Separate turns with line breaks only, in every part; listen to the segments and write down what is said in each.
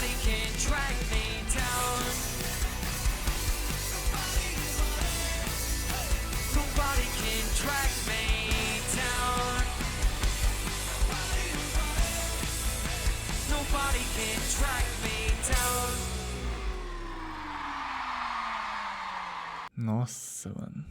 Nobody can track me down. Nobody can track me down. Nobody can track me down.
Nossa, mano.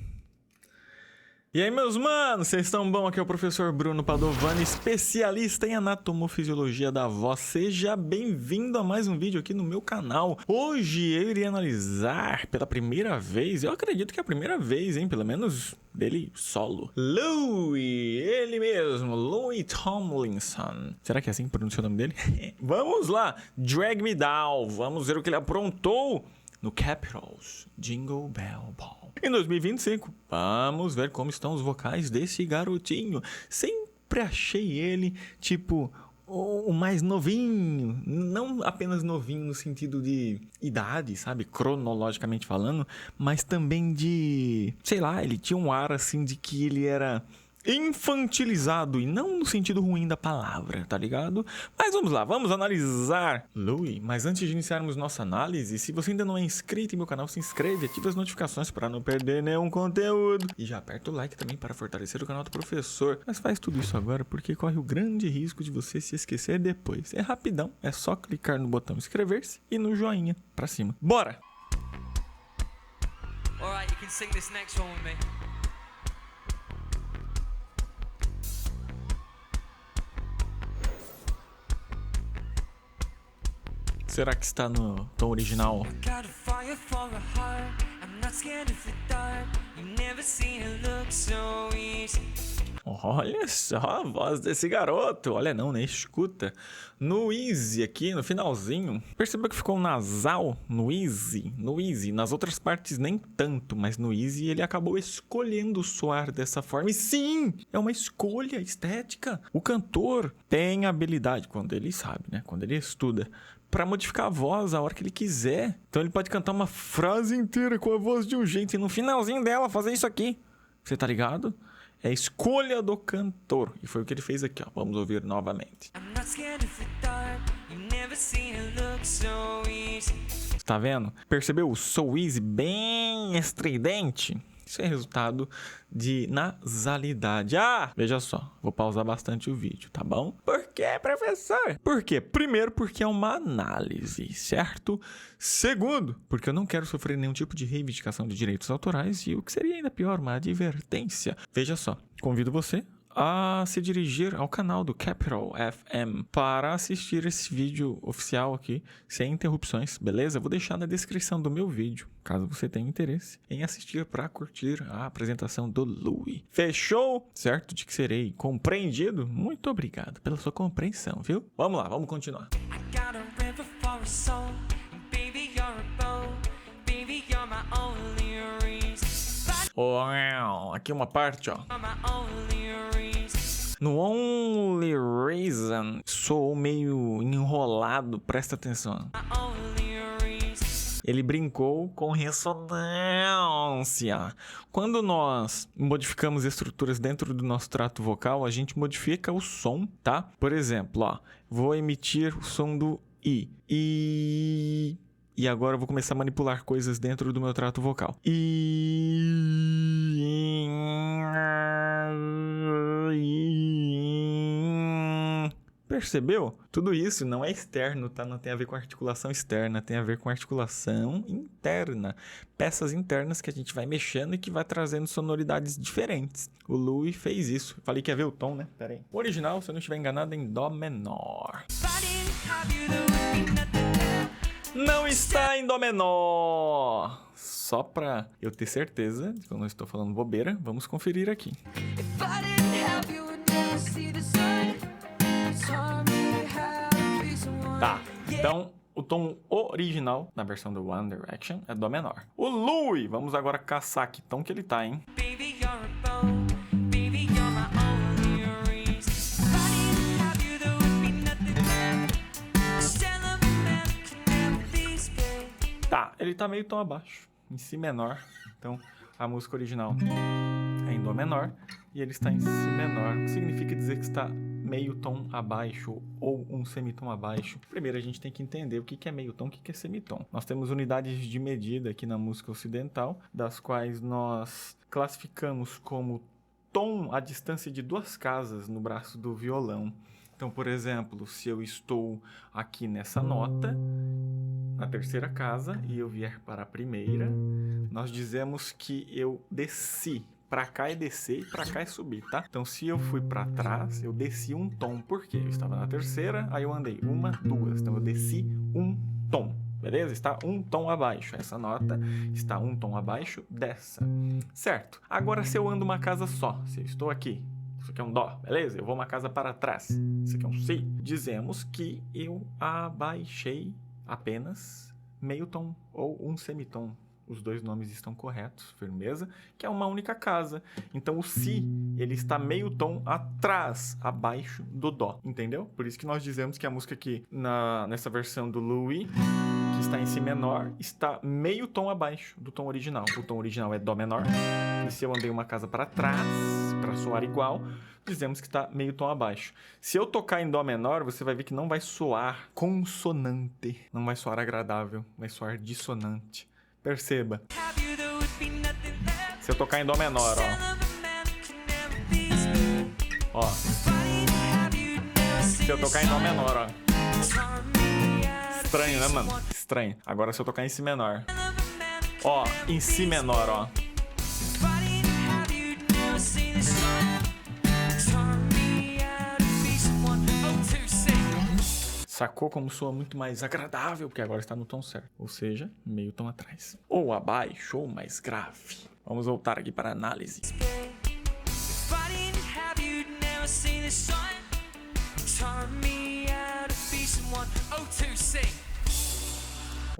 E aí, meus manos, vocês estão bom? Aqui é o professor Bruno Padovani, especialista em anatomofisiologia da voz. Seja bem-vindo a mais um vídeo aqui no meu canal. Hoje eu irei analisar pela primeira vez, eu acredito que é a primeira vez, hein, pelo menos dele solo, Louis, ele mesmo, Louis Tomlinson. Será que é assim que pronuncia o nome dele? Vamos lá, Drag Me Down, vamos ver o que ele aprontou no Capitals Jingle Bell Ball. Em 2025, vamos ver como estão os vocais desse garotinho. Sempre achei ele, tipo, o mais novinho. Não apenas novinho no sentido de idade, sabe? Cronologicamente falando. Mas também de, sei lá, ele tinha um ar assim de que ele era infantilizado, e não no sentido ruim da palavra, tá ligado? Mas vamos lá, vamos analisar Louis. Mas antes de iniciarmos nossa análise, se você ainda não é inscrito em meu canal, se inscreve, ativa as notificações para não perder nenhum conteúdo. E já aperta o like também para fortalecer o canal do professor. Mas faz tudo isso agora porque corre o grande risco de você se esquecer depois. É rapidão, é só clicar no botão inscrever-se e no joinha pra cima. Bora!
Alright, you can sing this next one with me.
Será que está no tom original?
Got a fire for a heart. I'm not scared of the dark. You never seen it look so easy.
Olha só a voz desse garoto. Olha não, né? Escuta. No Easy aqui, no finalzinho, percebeu que ficou nasal no Easy? No Easy. Nas outras partes nem tanto, mas no Easy ele acabou escolhendo soar dessa forma. E sim, é uma escolha estética. O cantor tem habilidade, quando ele sabe, né? Quando ele estuda, para modificar a voz a hora que ele quiser. Então ele pode cantar uma frase inteira com a voz de um jeito e no finalzinho dela fazer isso aqui. Você tá ligado? É a escolha do cantor. E foi o que ele fez aqui, ó. Vamos ouvir novamente.
I'm not scared of the dark. You never seen it look so easy.
Tá vendo? Percebeu o so easy bem estridente? Isso é resultado de nasalidade. Ah, veja só, vou pausar bastante o vídeo, tá bom? Por quê, professor? Por quê? Primeiro, porque é uma análise, certo? Segundo, porque eu não quero sofrer nenhum tipo de reivindicação de direitos autorais e o que seria ainda pior, uma advertência. Veja só, convido você a se dirigir ao canal do Capital FM para assistir esse vídeo oficial aqui, sem interrupções, beleza? Vou deixar na descrição do meu vídeo, caso você tenha interesse em assistir para curtir a apresentação do Louis. Fechou? Certo de que serei compreendido? Muito obrigado pela sua compreensão, viu? Vamos lá, vamos continuar.
I got a river for a soul. And baby, you're a boat. Baby, you're my only reason.
Aqui uma parte, ó.
You're my only reason.
No Only Reason, sou meio enrolado, presta atenção.
My only reason.
Ele brincou com ressonância. Quando nós modificamos estruturas dentro do nosso trato vocal, a gente modifica o som, tá? Por exemplo, ó, vou emitir o som do I. E agora eu vou começar a manipular coisas dentro do meu trato vocal. Percebeu? Tudo isso não é externo, tá? Não tem a ver com articulação externa, tem a ver com articulação interna. Peças internas que a gente vai mexendo e que vai trazendo sonoridades diferentes. O Louis fez isso. Falei que ia ver o tom, né? Pera aí. O original, se eu não estiver enganado, é em Dó menor.
If I didn't have you, there would be nothing left.
Não está em Dó menor. Só pra eu ter certeza de que eu não estou falando bobeira, vamos conferir aqui.
If I didn't have you, would never see the sun. It's hard to have peace and one.
Tá, então o tom original na versão do One Direction é Dó menor. O Louis, vamos agora caçar que tom que ele tá, hein?
Baby, you're a boat. Baby, you're my only reason. If I didn't have you, there would be nothing left. Still a man can never be scared.
Tá, ele tá meio tom abaixo, em Si menor. Então a música original é em Dó menor e ele está em Si menor, o que significa dizer que está meio tom abaixo ou um semitom abaixo? Primeiro a gente tem que entender o que é meio tom, o que é semitom. Nós temos unidades de medida aqui na música ocidental, das quais nós classificamos como tom a distância de 2 casas no braço do violão. Então, por exemplo, se eu estou aqui nessa nota, na 3ª casa, e eu vier para a 1ª, nós dizemos que eu desci. Para cá é descer e para cá é subir, tá? Então, se eu fui para trás, eu desci um tom. Por quê? Eu estava na 3ª, aí eu andei 1, 2. Então, eu desci um tom. Beleza? Está um tom abaixo. Essa nota está um tom abaixo dessa. Certo. Agora, se eu ando uma casa só, se eu estou aqui, isso aqui é um dó, beleza? Eu vou uma casa para trás. Isso aqui é um si. Dizemos que eu abaixei apenas meio tom ou um semitom. Os 2 nomes estão corretos, firmeza, que é uma única casa. Então, o si, ele está meio tom atrás, abaixo do dó, entendeu? Por isso que nós dizemos que a música aqui, nessa versão do Louis, que está em si menor, está meio tom abaixo do tom original. O tom original é dó menor, e se eu andei uma casa para trás, para soar igual, dizemos que está meio tom abaixo. Se eu tocar em dó menor, você vai ver que não vai soar consonante, não vai soar agradável, vai soar dissonante. Perceba. Se eu tocar em dó menor, ó. Se eu tocar em dó menor, ó. Estranho, né, mano? Estranho. Agora se eu tocar em si menor. Ó, em si menor, ó. Sacou como soa muito mais agradável, porque agora está no tom certo, ou seja, meio tom atrás. Ou abaixo, ou mais grave. Vamos voltar aqui para a análise.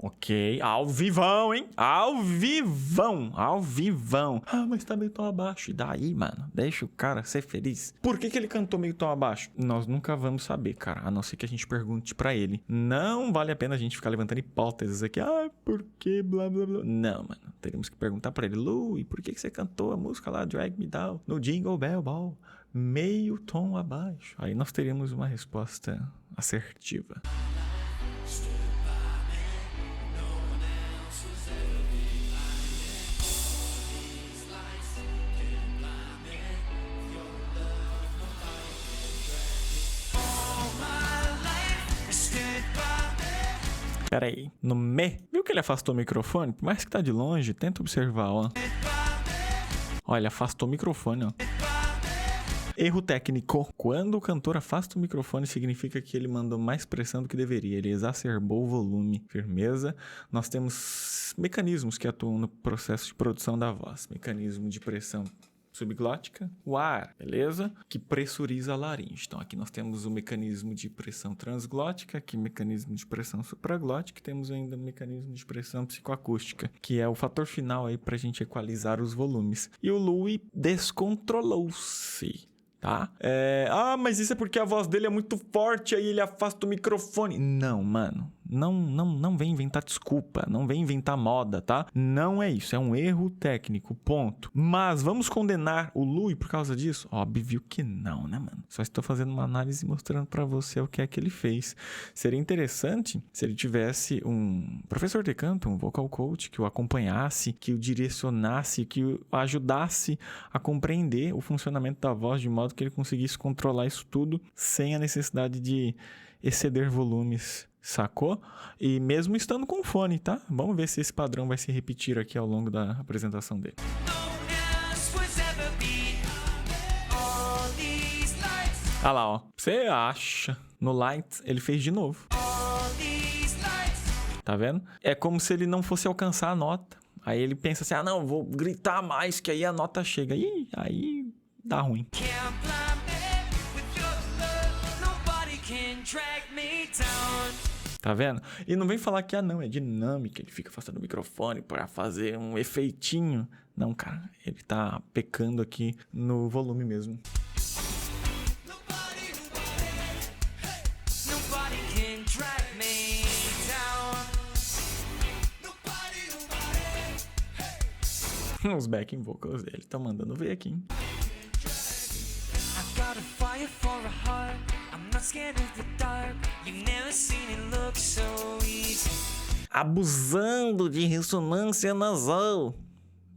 Ok, ao vivão, hein? Ao vivão, ao vivão. Ah, mas tá meio tom abaixo. E daí, mano? Deixa o cara ser feliz. Por que ele cantou meio tom abaixo? Nós nunca vamos saber, cara. A não ser que a gente pergunte pra ele. Não vale a pena a gente ficar levantando hipóteses aqui. Ah, por que blá, blá, blá. Não, mano. Teríamos que perguntar pra ele. Louis, por que você cantou a música lá, Drag Me Down, no Jingle Bell Ball? Meio tom abaixo. Aí nós teríamos uma resposta assertiva. Pera aí, no me, viu que ele afastou o microfone? Por mais que tá de longe, tenta observar, ó. Ó, ele afastou o microfone, ó. Erro técnico. Quando o cantor afasta o microfone, significa que ele mandou mais pressão do que deveria. Ele exacerbou o volume. Firmeza. Nós temos mecanismos que atuam no processo de produção da voz. Mecanismo de pressão subglótica, o ar, beleza? Que pressuriza a laringe. Então, aqui nós temos o mecanismo de pressão transglótica, aqui mecanismo de pressão supraglótica, e temos ainda o mecanismo de pressão psicoacústica, que é o fator final aí pra gente equalizar os volumes. E o Louis descontrolou-se, tá? Mas isso é porque a voz dele é muito forte, aí ele afasta o microfone. Não, mano. Não vem inventar desculpa, não vem inventar moda, tá? Não é isso, é um erro técnico, ponto. Mas vamos condenar o Louis por causa disso? Óbvio que não, né, mano? Só estou fazendo uma análise mostrando pra você o que é que ele fez. Seria interessante se ele tivesse um professor de canto, um vocal coach, que o acompanhasse, que o direcionasse, que o ajudasse a compreender o funcionamento da voz de modo que ele conseguisse controlar isso tudo sem a necessidade de exceder volumes. Sacou? E mesmo estando com fone, tá? Vamos ver se esse padrão vai se repetir aqui ao longo da apresentação dele. Ah lá, ó. Você acha? No Lights, ele fez de novo. Tá vendo? É como se ele não fosse alcançar a nota. Aí ele pensa assim, não, vou gritar mais que aí a nota chega. Ih, aí dá ruim. Tá vendo? E não vem falar que, não, é dinâmica, ele fica afastando o microfone para fazer um efeitinho. Não, cara, ele tá pecando aqui no volume mesmo. Os backing vocals dele tá mandando ver aqui, hein?
scared of the dark. You've never seen it look so easy.
Abusando de ressonância nasal.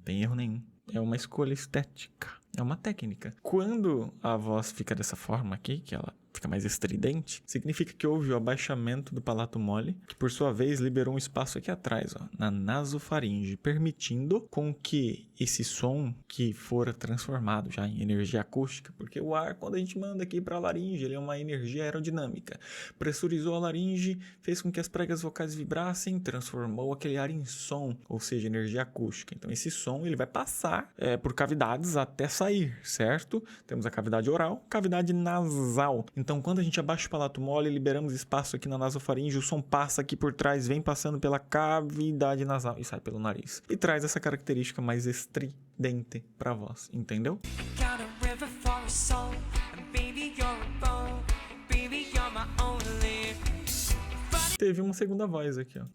Tem erro nenhum. É uma escolha estética. É uma técnica. Quando a voz fica dessa forma aqui, que ela fica mais estridente, significa que houve o abaixamento do palato mole, que por sua vez liberou um espaço aqui atrás, ó, na nasofaringe, permitindo com que esse som que fora transformado já em energia acústica, porque o ar, quando a gente manda aqui para a laringe, ele é uma energia aerodinâmica, pressurizou a laringe, fez com que as pregas vocais vibrassem, transformou aquele ar em som, ou seja, energia acústica. Então esse som ele vai passar por cavidades até sair, certo? Temos a cavidade oral, cavidade nasal. Então, quando a gente abaixa o palato mole, liberamos espaço aqui na nasofaringe, o som passa aqui por trás, vem passando pela cavidade nasal e sai pelo nariz. E traz essa característica mais estridente para a voz, entendeu?
Got a river for a soul, and baby you're a bow. Baby you're my only.
Teve uma segunda voz aqui, ó.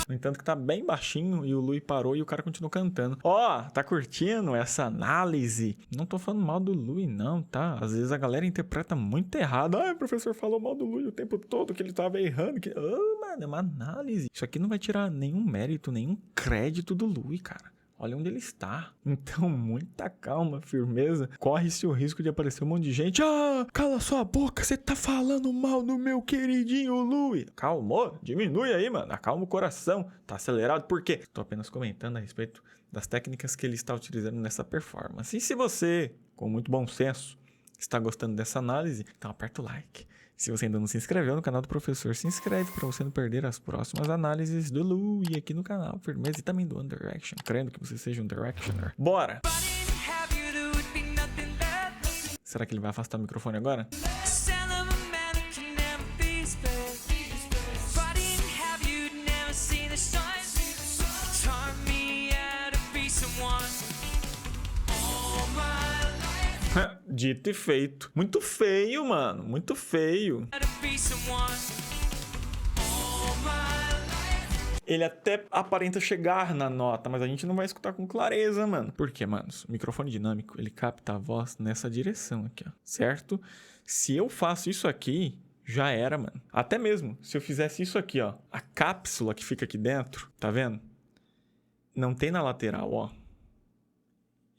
No entanto que tá bem baixinho e o Lui parou e o cara continuou cantando. Ó, tá curtindo essa análise? Não tô falando mal do Lui não, tá? Às vezes a galera interpreta muito errado. Ah, o professor falou mal do Lui o tempo todo, que ele tava errando. Mano, é uma análise. Isso aqui não vai tirar nenhum mérito, nenhum crédito do Lui, cara. Olha onde ele está. Então, muita calma, firmeza. Corre-se o risco de aparecer um monte de gente. Ah, cala sua boca, você tá falando mal do meu queridinho Lui. Calmou? Diminui aí, mano. Acalma o coração. Tá acelerado por quê? Tô apenas comentando a respeito das técnicas que ele está utilizando nessa performance. E se você, com muito bom senso, está gostando dessa análise, então aperta o like. Se você ainda não se inscreveu no canal do professor, se inscreve para você não perder as próximas análises do Lui aqui no canal, firmeza, e também do One Direction, crendo que você seja um Directioner. Bora!
Have you, there would be nothing left.
Será que ele vai afastar o microfone agora?
Cell of a man who can never be spared. If I didn't have you, you'd never see the sun. Taught me how to be someone. All my life,
Dito e feito. Muito feio, mano. Muito feio.
how to be someone. All my life.
Ele até aparenta chegar na nota, mas a gente não vai escutar com clareza, mano. Por quê, manos? O microfone dinâmico, ele capta a voz nessa direção aqui, ó. Certo? Se eu faço isso aqui, já era, mano. Até mesmo, se eu fizesse isso aqui, ó. A cápsula que fica aqui dentro, tá vendo? Não tem na lateral, ó.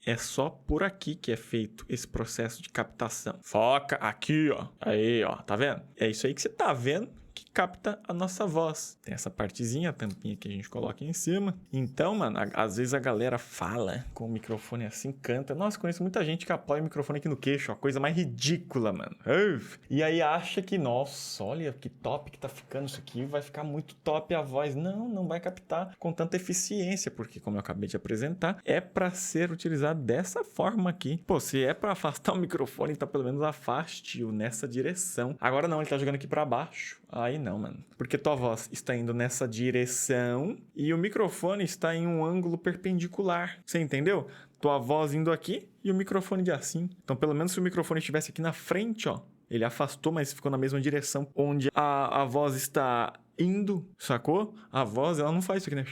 É só por aqui que é feito esse processo de captação. Foca aqui, ó. Aí, ó. Tá vendo? É isso aí que você tá vendo que capta a nossa voz. Tem essa partezinha, a tampinha que a gente coloca em cima. Então, mano, às vezes a galera fala com o microfone assim, canta. Nossa, conheço muita gente que apoia o microfone aqui no queixo, ó. Coisa mais ridícula, mano. Uf. E aí acha que, nossa, olha que top que tá ficando isso aqui. Vai ficar muito top a voz. Não, não vai captar com tanta eficiência, porque, como eu acabei de apresentar, é pra ser utilizado dessa forma aqui. Pô, se é pra afastar o microfone, então pelo menos afaste-o nessa direção. Agora não, ele tá jogando aqui pra baixo. Aí não, mano. Porque tua voz está indo nessa direção e o microfone está em um ângulo perpendicular. Você entendeu? Tua voz indo aqui e o microfone de assim. Então, pelo menos se o microfone estivesse aqui na frente, ó. Ele afastou, mas ficou na mesma direção onde a voz está indo, sacou? A voz, ela não faz isso aqui, né?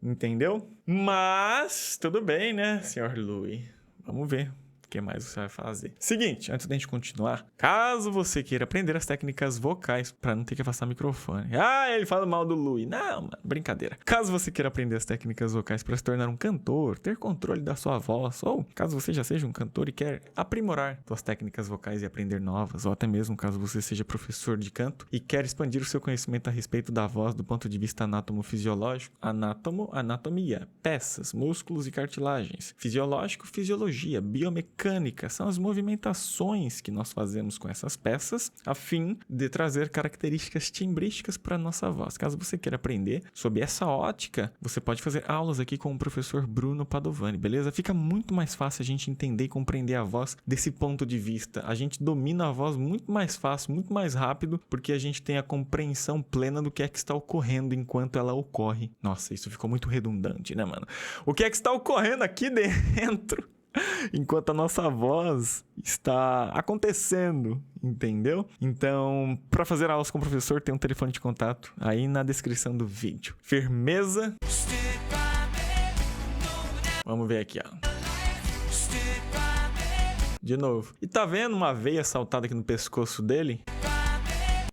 Entendeu? Mas, tudo bem, né, senhor Lui? Vamos ver. O que mais você vai fazer? Seguinte, antes da gente continuar, caso você queira aprender as técnicas vocais para não ter que afastar o microfone. Ah, ele fala mal do Lui. Não, mano, brincadeira. Caso você queira aprender as técnicas vocais para se tornar um cantor, ter controle da sua voz, ou caso você já seja um cantor e quer aprimorar suas técnicas vocais e aprender novas, ou até mesmo caso você seja professor de canto e quer expandir o seu conhecimento a respeito da voz do ponto de vista anatomo-fisiológico, anatomia, peças, músculos e cartilagens, fisiológico, fisiologia, biomecânica, são as movimentações que nós fazemos com essas peças a fim de trazer características timbrísticas para a nossa voz. Caso você queira aprender sobre essa ótica, você pode fazer aulas aqui com o professor Bruno Padovani, beleza? Fica muito mais fácil a gente entender e compreender a voz desse ponto de vista. A gente domina a voz muito mais fácil, muito mais rápido, porque a gente tem a compreensão plena do que é que está ocorrendo enquanto ela ocorre. Nossa, isso ficou muito redundante, né, mano? O que é que está ocorrendo aqui dentro? Enquanto a nossa voz está acontecendo, entendeu? Então, para fazer aulas com o professor, tem um telefone de contato aí na descrição do vídeo. Firmeza?
Stood by me,
Vamos ver aqui, ó.
stood by me.
De novo. E tá vendo uma veia saltada aqui no pescoço dele?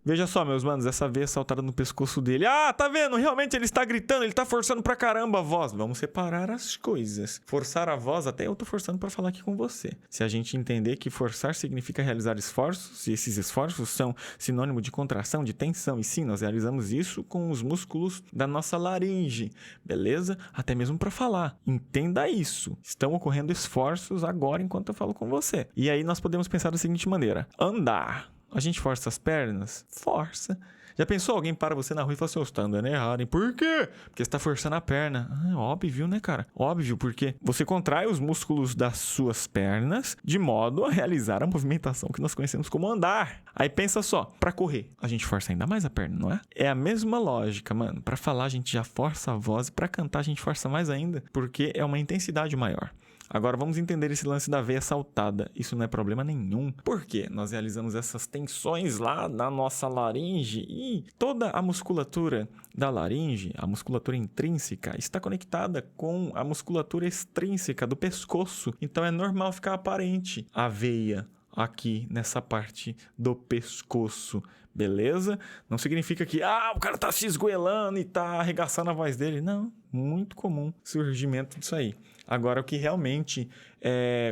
Veja só, meus manos, essa veia saltada no pescoço dele. Ah, tá vendo? Realmente ele está gritando, ele tá forçando pra caramba a voz. Vamos separar as coisas. Forçar a voz, até eu tô forçando pra falar aqui com você. Se a gente entender que forçar significa realizar esforços, e esses esforços são sinônimo de contração, de tensão, e sim, nós realizamos isso com os músculos da nossa laringe, beleza? Até mesmo pra falar. Entenda isso. Estão ocorrendo esforços agora enquanto eu falo com você. E aí nós podemos pensar da seguinte maneira. Andar. A gente força as pernas? Força. Já pensou alguém para você na rua e fala assim, você tá andando errado, hein? Por quê? Porque você tá forçando a perna. Óbvio, né, cara? Óbvio, porque você contrai os músculos das suas pernas de modo a realizar a movimentação que nós conhecemos como andar. Aí pensa só, para correr, a gente força ainda mais a perna, não é? É a mesma lógica, mano. Para falar a gente já força a voz e para cantar a gente força mais ainda, porque é uma intensidade maior. Agora vamos entender esse lance da veia saltada. Isso não é problema nenhum. Por quê? Nós realizamos essas tensões lá na nossa laringe e toda a musculatura da laringe, a musculatura intrínseca, está conectada com a musculatura extrínseca do pescoço. Então é normal ficar aparente a veia aqui nessa parte do pescoço, beleza? Não significa que, o cara tá se esgoelando e tá arregaçando a voz dele. Não, muito comum surgimento disso aí. Agora, o que realmente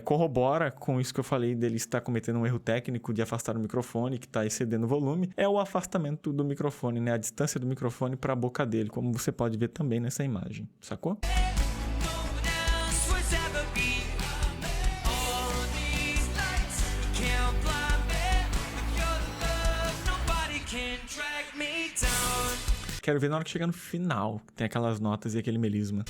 corrobora com isso que eu falei dele estar cometendo um erro técnico de afastar o microfone, que está excedendo o volume, é o afastamento do microfone, né? A distância do microfone para a boca dele, como você pode ver também nessa imagem, sacou? Quero ver na hora que chegar no final, tem aquelas notas e aquele melisma.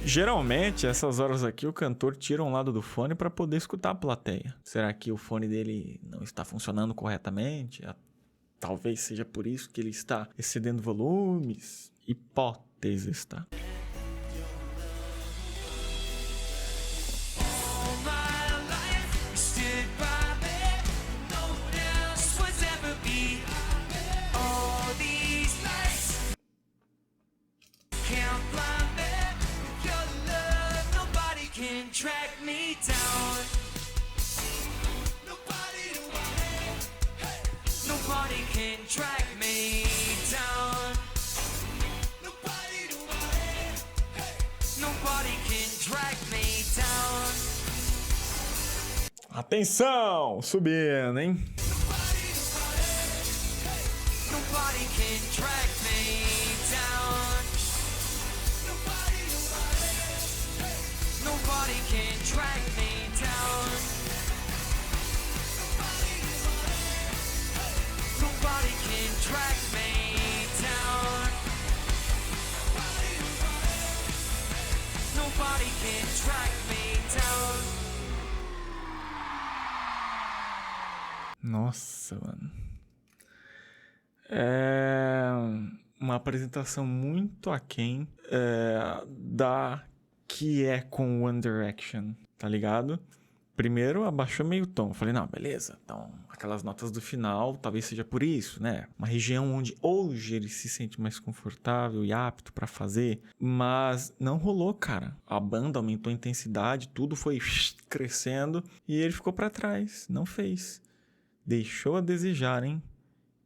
Geralmente, essas horas aqui, o cantor tira um lado do fone para poder escutar a plateia. Será que o fone dele não está funcionando corretamente? Talvez seja por isso que ele está excedendo volumes. Hipóteses, tá?
Track me down. Nobody can track me down. Nobody can track me down.
Atenção, subindo, hein?
Nobody can track me down. Nobody can track me down. Nobody can track me down. Nobody can track me down.
Nossa, mano. É uma apresentação muito aquém da que é com One Direction, tá ligado? Primeiro abaixou meio tom. Falei, não, beleza. Então, aquelas notas do final, talvez seja por isso, né? Uma região onde hoje ele se sente mais confortável e apto pra fazer. Mas não rolou, cara. A banda aumentou a intensidade, tudo foi crescendo e ele ficou pra trás. Não fez. Deixou a desejar, hein?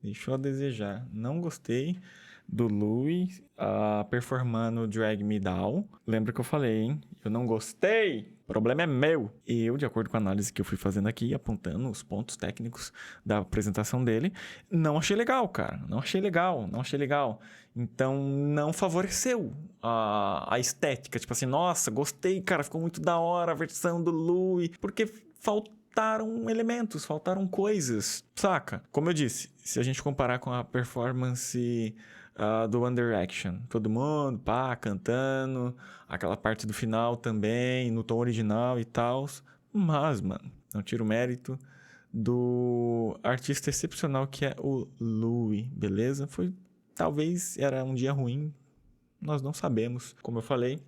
Deixou a desejar. Não gostei do Louis performando Drag Me Down. Lembra que eu falei, hein? Eu não gostei. O problema é meu. E eu, de acordo com a análise que eu fui fazendo aqui, apontando os pontos técnicos da apresentação dele, não achei legal, cara. Não achei legal. Então, não favoreceu a estética. Tipo assim, nossa, gostei, cara. Ficou muito da hora a versão do Louis. Porque faltaram elementos, faltaram coisas, saca? Como eu disse, se a gente comparar com a performance do One Direction, todo mundo, cantando, aquela parte do final também, no tom original e tal, mas, mano, não tiro o mérito do artista excepcional que é o Louis, beleza? Talvez era um dia ruim, nós não sabemos. Como eu falei,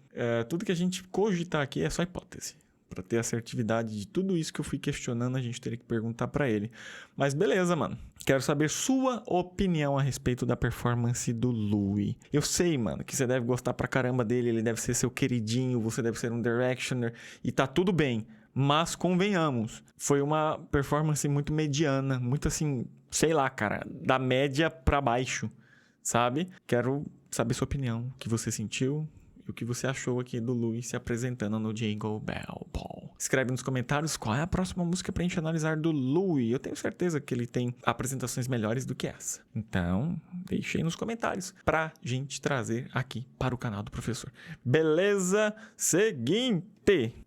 tudo que a gente cogitar aqui é só hipótese. Para ter assertividade de tudo isso que eu fui questionando, a gente teria que perguntar para ele. Mas beleza, mano. Quero saber sua opinião a respeito da performance do Louis. Eu sei, mano, que você deve gostar pra caramba dele, ele deve ser seu queridinho, você deve ser um Directioner, e tá tudo bem. Mas convenhamos, foi uma performance muito mediana, muito assim, sei lá, cara, da média pra baixo, sabe? Quero saber sua opinião, o que você sentiu e o que você achou aqui do Louis se apresentando no Jingle Bell Ball. Escreve nos comentários qual é a próxima música pra gente analisar do Louis. Eu tenho certeza que ele tem apresentações melhores do que essa. Então, deixe aí nos comentários pra gente trazer aqui para o canal do professor. Beleza? Seguinte!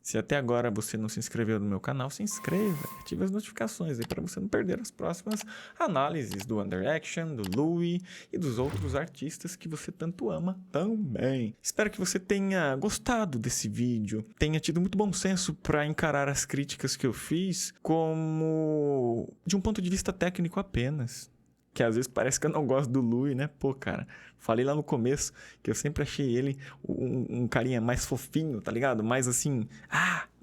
Se até agora você não se inscreveu no meu canal, se inscreva, ative as notificações aí para você não perder as próximas análises do One Direction, do Louis e dos outros artistas que você tanto ama também. Espero que você tenha gostado desse vídeo, tenha tido muito bom senso para encarar as críticas que eu fiz como de um ponto de vista técnico apenas. Que às vezes parece que eu não gosto do Louis, né? Pô, cara, falei lá no começo que eu sempre achei ele um carinha mais fofinho, tá ligado? Mais assim,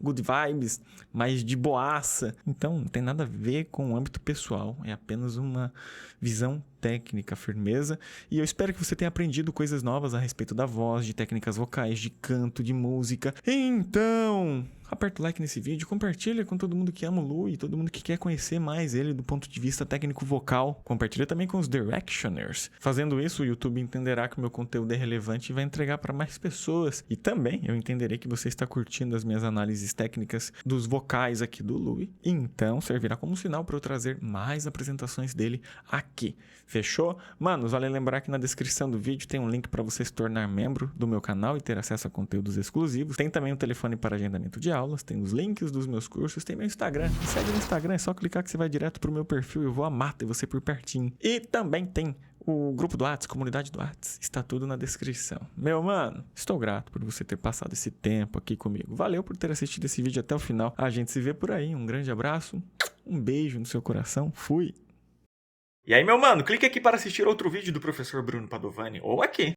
good vibes, mais de boaça. Então, não tem nada a ver com o âmbito pessoal. É apenas uma visão técnica, firmeza. E eu espero que você tenha aprendido coisas novas a respeito da voz, de técnicas vocais, de canto, de música. Então, aperta o like nesse vídeo, compartilha com todo mundo que ama o Louis, todo mundo que quer conhecer mais ele do ponto de vista técnico-vocal. Compartilha também com os Directioners. Fazendo isso, o YouTube entenderá que o meu conteúdo é relevante e vai entregar para mais pessoas. E também eu entenderei que você está curtindo as minhas análises técnicas dos vocais aqui do Louis. Então, servirá como sinal para eu trazer mais apresentações dele aqui. Fechou? Manos, vale lembrar que na descrição do vídeo tem um link para você se tornar membro do meu canal e ter acesso a conteúdos exclusivos. Tem também um telefone para agendamento de aulas, tem os links dos meus cursos, tem meu Instagram. Me segue no Instagram, é só clicar que você vai direto pro meu perfil e eu vou amar ter você por pertinho. E também tem o grupo do Whats, comunidade do Whats, está tudo na descrição. Meu mano, estou grato por você ter passado esse tempo aqui comigo. Valeu por ter assistido esse vídeo até o final. A gente se vê por aí. Um grande abraço, um beijo no seu coração. Fui! E aí, meu mano, clique aqui para assistir outro vídeo do professor Bruno Padovani, ou aqui.